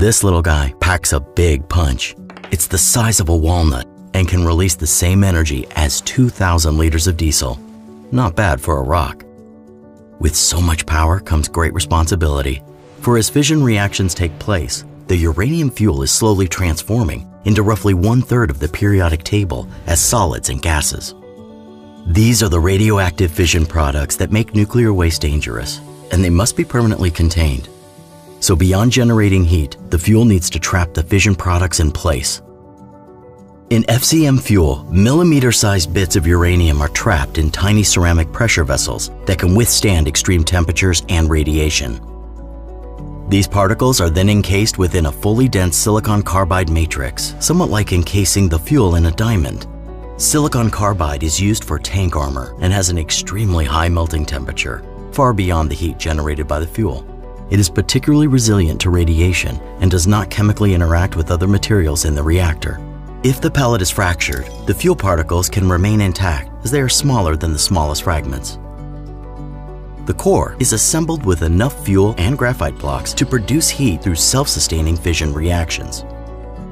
This little guy packs a big punch. It's the size of a walnut and can release the same energy as 2,000 liters of diesel. Not bad for a rock. With so much power comes great responsibility. For as fission reactions take place, the uranium fuel is slowly transforming into roughly 1/3 of the periodic table as solids and gases. These are the radioactive fission products that make nuclear waste dangerous, and they must be permanently contained. So beyond generating heat, the fuel needs to trap the fission products in place. In FCM fuel, millimeter-sized bits of uranium are trapped in tiny ceramic pressure vessels that can withstand extreme temperatures and radiation. These particles are then encased within a fully dense silicon carbide matrix, somewhat like encasing the fuel in a diamond. Silicon carbide is used for tank armor and has an extremely high melting temperature, far beyond the heat generated by the fuel. It is particularly resilient to radiation and does not chemically interact with other materials in the reactor. If the pellet is fractured, the fuel particles can remain intact as they are smaller than the smallest fragments. The core is assembled with enough fuel and graphite blocks to produce heat through self-sustaining fission reactions.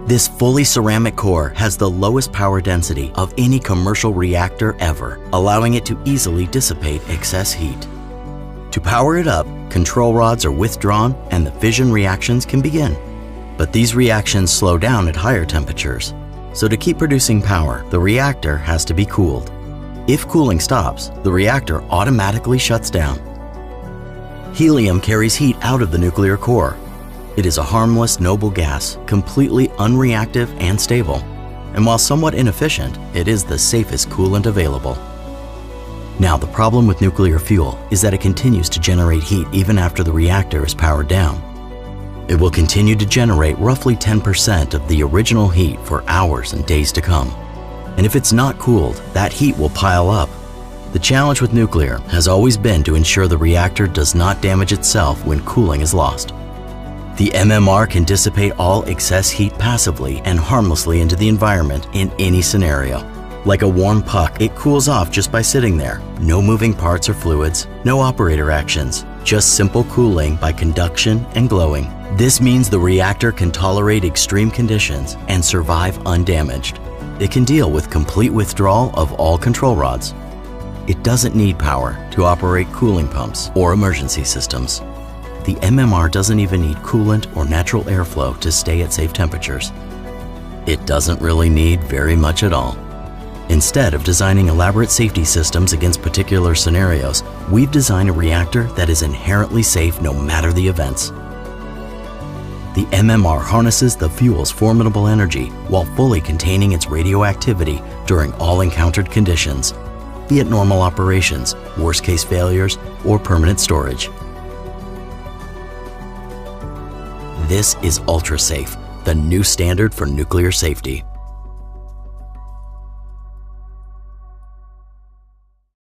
This fully ceramic core has the lowest power density of any commercial reactor ever, allowing it to easily dissipate excess heat. To power it up, control rods are withdrawn and the fission reactions can begin. But these reactions slow down at higher temperatures. So to keep producing power, the reactor has to be cooled. If cooling stops, the reactor automatically shuts down. Helium carries heat out of the nuclear core. It is a harmless, noble gas, completely unreactive and stable. And while somewhat inefficient, it is the safest coolant available. Now, the problem with nuclear fuel is that it continues to generate heat even after the reactor is powered down. It will continue to generate roughly 10% of the original heat for hours and days to come. And if it's not cooled, that heat will pile up. The challenge with nuclear has always been to ensure the reactor does not damage itself when cooling is lost. The MMR can dissipate all excess heat passively and harmlessly into the environment in any scenario. Like a warm puck, it cools off just by sitting there. No moving parts or fluids, no operator actions, just simple cooling by conduction and glowing. This means the reactor can tolerate extreme conditions and survive undamaged. It can deal with complete withdrawal of all control rods. It doesn't need power to operate cooling pumps or emergency systems. The MMR doesn't even need coolant or natural airflow to stay at safe temperatures. It doesn't really need very much at all. Instead of designing elaborate safety systems against particular scenarios, we've designed a reactor that is inherently safe no matter the events. The MMR harnesses the fuel's formidable energy while fully containing its radioactivity during all encountered conditions, be it normal operations, worst-case failures, or permanent storage. This is UltraSafe, the new standard for nuclear safety.